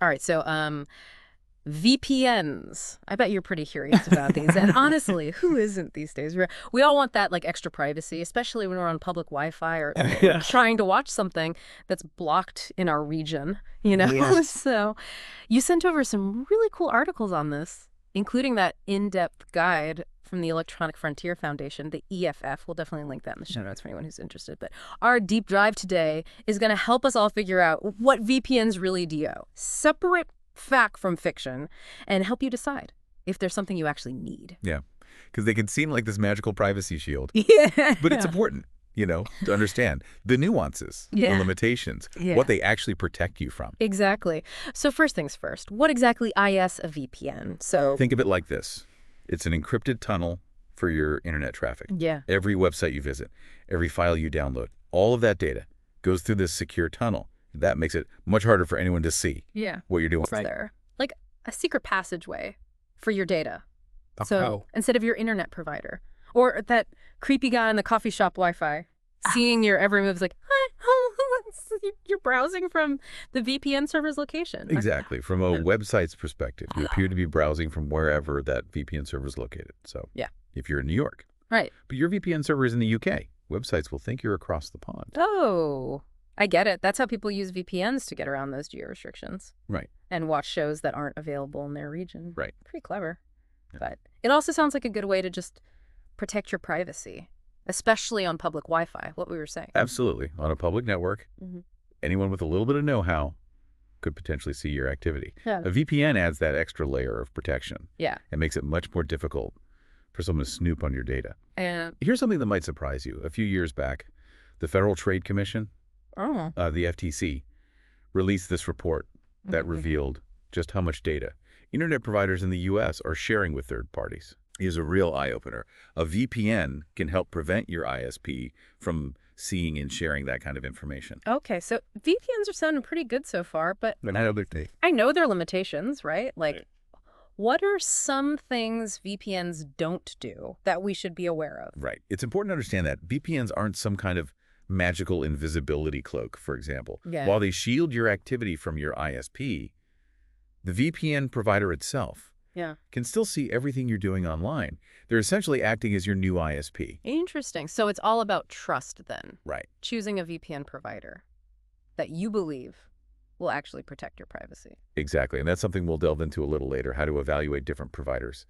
All right, so VPNs. I bet you're pretty curious about these. And honestly, who isn't these days? We all want that like extra privacy, especially when we're on public Wi-Fi or Yeah. trying to watch something that's blocked in our region, you know? Yeah. So you sent over some really cool articles on this, including that in-depth guide from the Electronic Frontier Foundation, the EFF. We'll definitely link that in the show notes for anyone who's interested. But our deep dive today is going to help us all figure out what VPNs really do. Separate fact from fiction and help you decide if there's something you actually need. Yeah, because they can seem like this magical privacy shield, Yeah. but it's important, to understand the nuances, the Yeah. limitations, Yeah. what they actually protect you from. Exactly. So first things first, what exactly is a VPN? So Think of it like this. It's an encrypted tunnel for your internet traffic. yeah. Every website you visit, every file you download, all of that data goes through this secure tunnel. That makes it much harder for anyone to see Yeah. what you're doing. It's there. Like a secret passageway for your data. Oh. So instead of your internet provider or that creepy guy in the coffee shop Wi-Fi seeing your every move is like, you're browsing from the VPN server's location. Exactly. From a website's perspective, you appear to be browsing from wherever that VPN server is located. So Yeah. if you're in New York, Right. but your VPN server is in the UK, websites will think you're across the pond. Oh, I get it. That's how people use VPNs to get around those geo restrictions Right. and watch shows that aren't available in their region. Right. Pretty clever. Yeah. But it also sounds like a good way to just protect your privacy, especially on public Wi-Fi, what we were saying. Absolutely. On a public network, Mhm. anyone with a little bit of know-how could potentially see your activity. Yeah. A VPN adds that extra layer of protection. Yeah. It makes it much more difficult for someone to snoop on your data. And Here's something that might surprise you. A few years back, the Federal Trade Commission, oh, the FTC, released this report that Mhm. revealed just how much data internet providers in the U.S. are sharing with third parties. Is a real eye-opener. A VPN can help prevent your ISP from seeing and sharing that kind of information. okay. So VPNs are sounding pretty good so far, but Another thing. I know their limitations, right? Like, what are some things VPNs don't do that we should be aware of? Right. It's important to understand that VPNs aren't some kind of magical invisibility cloak, for example. Yeah. While they shield your activity from your ISP, the VPN provider itself Yeah. can still see everything you're doing online. They're essentially acting as your new ISP. Interesting. So it's all about trust then. Right. Choosing a VPN provider that you believe will actually protect your privacy. Exactly. And that's something we'll delve into a little later, how to evaluate different providers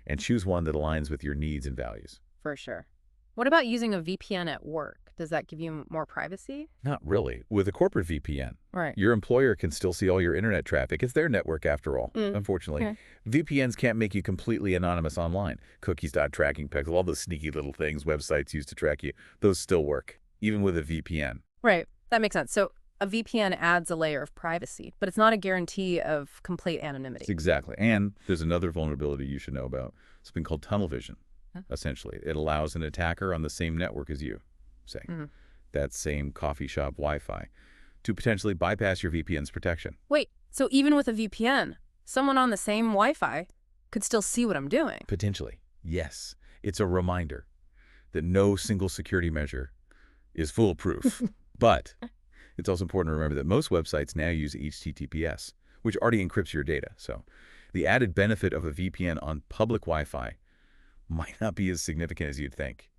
and choose one that aligns with your needs and values. For sure. What about using a VPN at work? Does that give you more privacy? Not really. With a corporate VPN, Right. your employer can still see all your internet traffic. It's their network after all, unfortunately. Okay. VPNs can't make you completely anonymous online. Cookies, tracking pegs, all those sneaky little things websites use to track you, those still work, even with a VPN. Right. That makes sense. So a VPN adds a layer of privacy, but it's not a guarantee of complete anonymity. Exactly. And there's another vulnerability you should know about, something called tunnel vision, essentially. It allows an attacker on the same network as you, say, that same coffee shop Wi-Fi, to potentially bypass your VPN's protection. Wait, so even with a VPN, someone on the same Wi-Fi could still see what I'm doing? Potentially, yes. It's a reminder that no single security measure is foolproof. But it's also important to remember that most websites now use HTTPS, which already encrypts your data. So the added benefit of a VPN on public Wi-Fi might not be as significant as you'd think,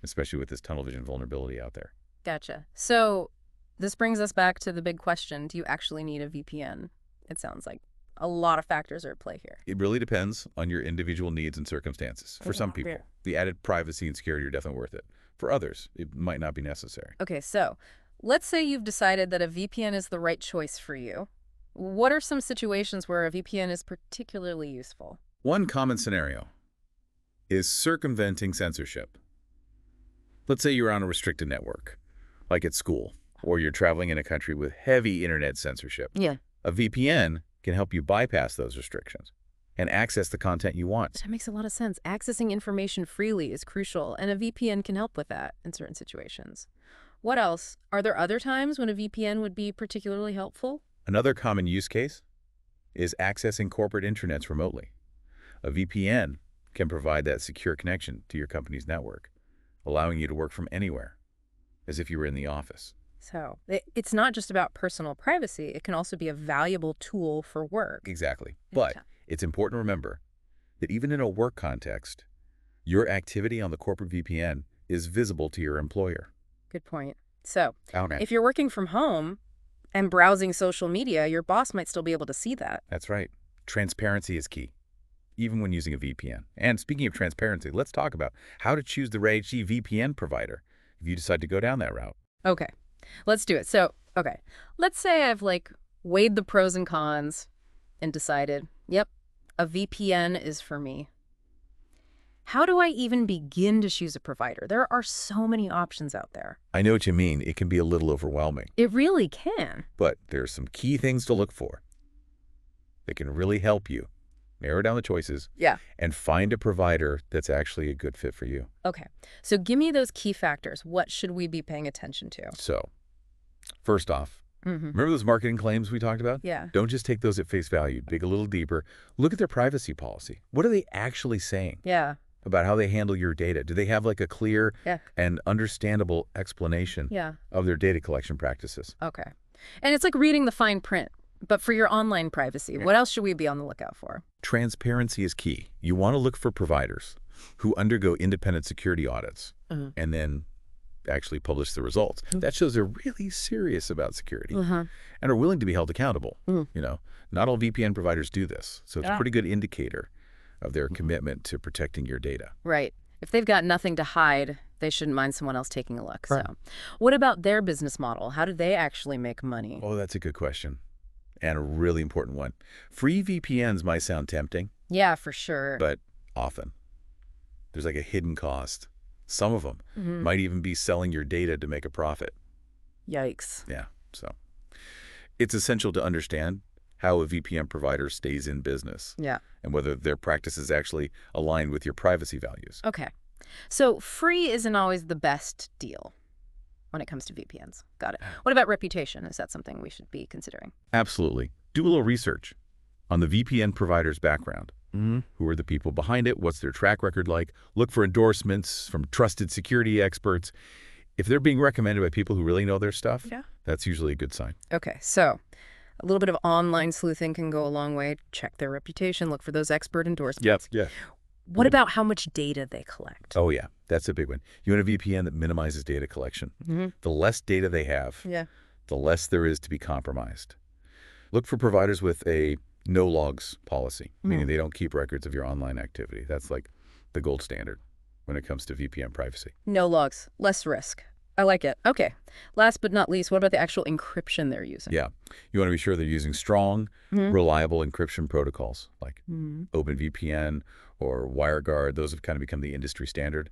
especially with this tunnel vision vulnerability out there. Gotcha. So this brings us back to the big question, do you actually need a VPN? It sounds like a lot of factors are at play here. It really depends on your individual needs and circumstances. For some people, the added privacy and security are definitely worth it. For others, it might not be necessary. Okay, so let's say you've decided that a VPN is the right choice for you. What are some situations where a VPN is particularly useful? One common scenario is circumventing censorship. Let's say you're on a restricted network, like at school, or you're traveling in a country with heavy internet censorship. Yeah. A VPN can help you bypass those restrictions and access the content you want. That makes a lot of sense. Accessing information freely is crucial, and a VPN can help with that in certain situations. What else? Are there other times when a VPN would be particularly helpful? Another common use case is accessing corporate intranets remotely. A VPN can provide that secure connection to your company's network, allowing you to work from anywhere, as if you were in the office. So it's not just about personal privacy. It can also be a valuable tool for work. Exactly. But it's important to remember that even in a work context, your activity on the corporate VPN is visible to your employer. Good point. So Okay. if you're working from home and browsing social media, your boss might still be able to see that. That's right. Transparency is key, even when using a VPN. And speaking of transparency, let's talk about how to choose the right VPN provider if you decide to go down that route. Okay, let's do it. So, okay, let's say I've weighed the pros and cons and decided, yep, a VPN is for me. How do I even begin to choose a provider? There are so many options out there. I know what you mean. It can be a little overwhelming. It really can. But there's some key things to look for that can really help you narrow down the choices and find a provider that's actually a good fit for you. Okay, so give me those key factors. What should we be paying attention to? So, first off, remember those marketing claims we talked about? Yeah. Don't just take those at face value. Dig a little deeper. Look at their privacy policy. What are they actually saying? Yeah. About how they handle your data? Do they have a clear and understandable explanation of their data collection practices? Okay. And it's like reading the fine print, but for your online privacy. What else should we be on the lookout for? Transparency is key. You want to look for providers who undergo independent security audits and then actually publish the results. That shows they're really serious about security and are willing to be held accountable. You know, not all VPN providers do this, so it's a pretty good indicator of their commitment to protecting your data. Right. If they've got nothing to hide, they shouldn't mind someone else taking a look. Right. So what about their business model? How do they actually make money? Oh, that's a good question. And a really important one. Free VPNs might sound tempting. Yeah, for sure. But often there's a hidden cost. Some of them might even be selling your data to make a profit. Yikes. Yeah. So it's essential to understand how a VPN provider stays in business. Yeah. And whether their practices actually align with your privacy values. Okay. So free isn't always the best deal when it comes to VPNs. Got it. What about reputation? Is that something we should be considering? Absolutely. Do a little research on the VPN provider's background. Who are the people behind it? What's their track record like? Look for endorsements from trusted security experts. If they're being recommended by people who really know their stuff, that's usually a good sign. Okay, so a little bit of online sleuthing can go a long way. Check their reputation. Look for those expert endorsements. Yeah. What about how much data they collect? Oh, yeah. That's a big one. You want a VPN that minimizes data collection. The less data they have, the less there is to be compromised. Look for providers with a no logs policy, meaning they don't keep records of your online activity. That's the gold standard when it comes to VPN privacy. No logs, less risk. I like it. Okay. Last but not least, what about the actual encryption they're using? Yeah. You want to be sure they're using strong, reliable encryption protocols like OpenVPN or WireGuard. Those have kind of become the industry standard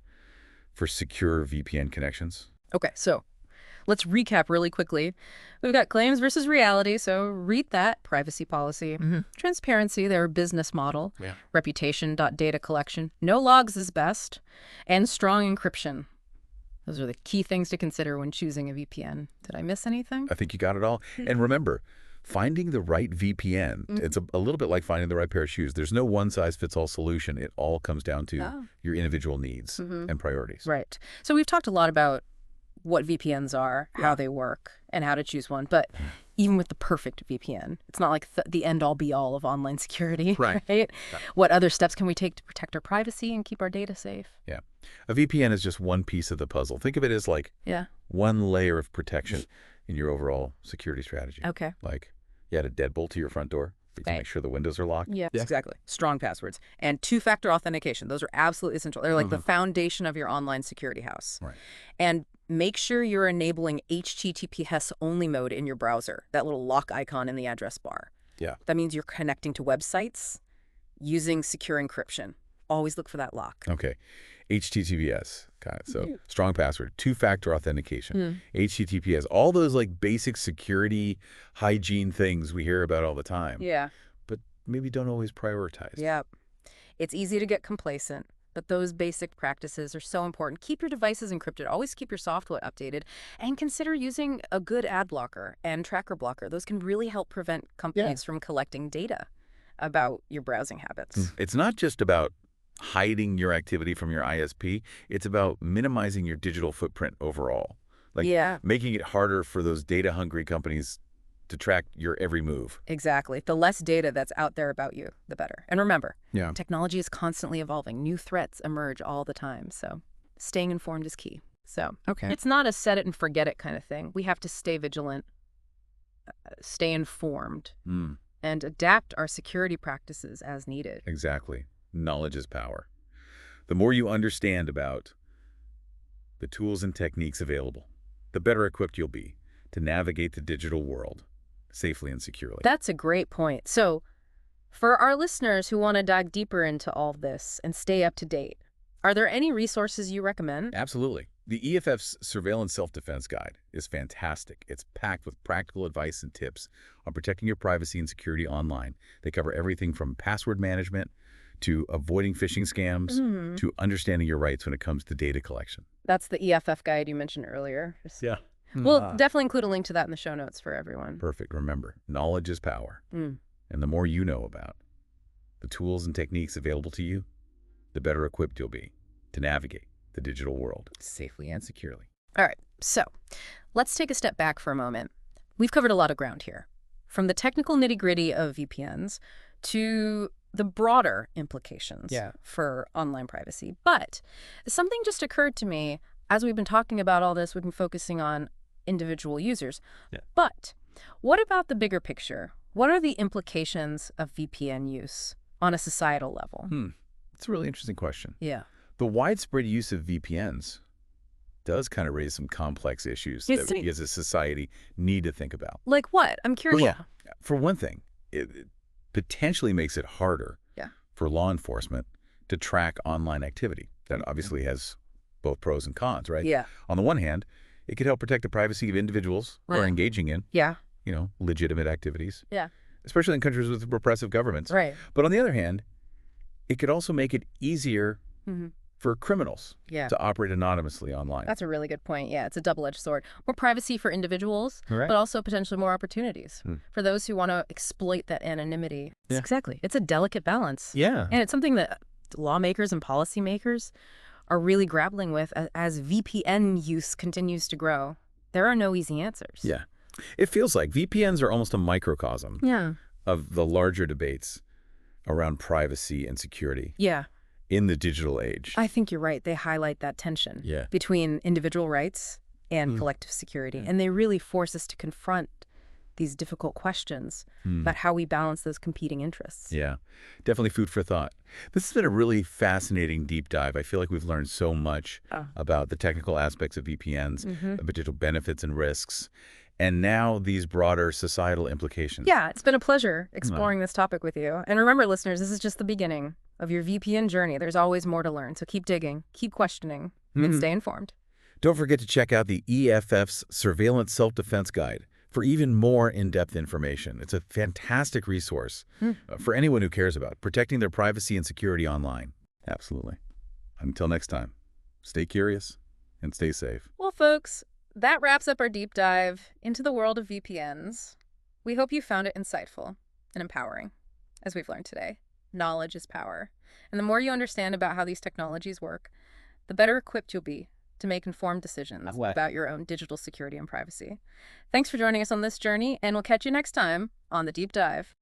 for secure VPN connections. Okay, so let's recap really quickly. We've got claims versus reality, so read that. Privacy policy, transparency, their business model, reputation, data collection, no logs is best, and strong encryption. Those are the key things to consider when choosing a VPN. Did I miss anything? I think you got it all. And remember, finding the right VPN, it's a little bit like finding the right pair of shoes. There's no one-size-fits-all solution. It all comes down to your individual needs and priorities. Right. So we've talked a lot about what VPNs are, how they work, and how to choose one. But even with the perfect VPN, it's not like the end-all be-all of online security, right? What other steps can we take to protect our privacy and keep our data safe? Yeah. A VPN is just one piece of the puzzle. Think of it as one layer of protection in your overall security strategy. Okay. Like you had a deadbolt to your front door, but you make sure the windows are locked. Yeah, exactly. Strong passwords. And two-factor authentication. Those are absolutely essential. They're like the foundation of your online security house. Right. And make sure you're enabling HTTPS only mode in your browser, that little lock icon in the address bar. Yeah. That means you're connecting to websites using secure encryption. Always look for that lock. Okay. HTTPS. Got it. So strong password, two-factor authentication, HTTPS, all those basic security hygiene things we hear about all the time. Yeah. But maybe don't always prioritize. Yep. It's easy to get complacent, but those basic practices are so important. Keep your devices encrypted. Always keep your software updated. And consider using a good ad blocker and tracker blocker. Those can really help prevent companies from collecting data about your browsing habits. It's not just about hiding your activity from your ISP. It's about minimizing your digital footprint overall Like Yeah. making it harder for those data-hungry companies to track your every move. Exactly. The less data that's out there about you, the better. And remember, Yeah. technology is constantly evolving. New threats emerge all the time. So staying informed is key. So Okay. it's not a set it and forget it kind of thing. We have to stay vigilant, stay informed, and adapt our security practices as needed. Exactly. Knowledge is power. The more you understand about the tools and techniques available, the better equipped you'll be to navigate the digital world safely and securely. That's a great point. So for our listeners who want to dive deeper into all this and stay up to date, are there any resources you recommend? Absolutely. The EFF's Surveillance Self-Defense Guide is fantastic. It's packed with practical advice and tips on protecting your privacy and security online. They cover everything from password management to avoiding phishing scams to understanding your rights when it comes to data collection. That's the EFF guide you mentioned earlier. Yeah. We'll definitely include a link to that in the show notes for everyone. Perfect. Remember, knowledge is power. And the more you know about the tools and techniques available to you, the better equipped you'll be to navigate the digital world safely and securely. All right, so let's take a step back for a moment. We've covered a lot of ground here, from the technical nitty-gritty of VPNs to the broader implications for online privacy. But something just occurred to me as we've been talking about all this, we've been focusing on individual users. But what about the bigger picture? What are the implications of VPN use on a societal level? It's a really interesting question. Yeah. The widespread use of VPNs does kind of raise some complex issues that we as a society need to think about. Like what? I'm curious. Well, for one thing, it potentially makes it harder for law enforcement to track online activity. That obviously has both pros and cons, right? Yeah. On the one hand, it could help protect the privacy of individuals who are engaging in, legitimate activities. Yeah. Especially in countries with repressive governments. Right. But on the other hand, it could also make it easier for criminals to operate anonymously online. That's a really good point. Yeah, it's a double-edged sword. More privacy for individuals, but also potentially more opportunities for those who want to exploit that anonymity. Exactly. It's a delicate balance. Yeah. And it's something that lawmakers and policymakers are really grappling with as VPN use continues to grow. There are no easy answers. Yeah. It feels like VPNs are almost a microcosm of the larger debates around privacy and security in the digital age. I think you're right. They highlight that tension between individual rights and collective security. And they really force us to confront these difficult questions about how we balance those competing interests. Yeah, definitely food for thought. This has been a really fascinating deep dive. I feel like we've learned so much about the technical aspects of VPNs, the potential benefits and risks, and now these broader societal implications. Yeah, it's been a pleasure exploring this topic with you. And remember, listeners, this is just the beginning of your VPN journey. There's always more to learn. So keep digging, keep questioning, and stay informed. Don't forget to check out the EFF's Surveillance Self-Defense Guide for even more in-depth information. It's a fantastic resource for anyone who cares about protecting their privacy and security online. Absolutely. Until next time, stay curious and stay safe. Well, folks, that wraps up our deep dive into the world of VPNs. We hope you found it insightful and empowering. As we've learned today, knowledge is power. And the more you understand about how these technologies work, the better equipped you'll be to make informed decisions about your own digital security and privacy. Thanks for joining us on this journey, and we'll catch you next time on The Deep Dive.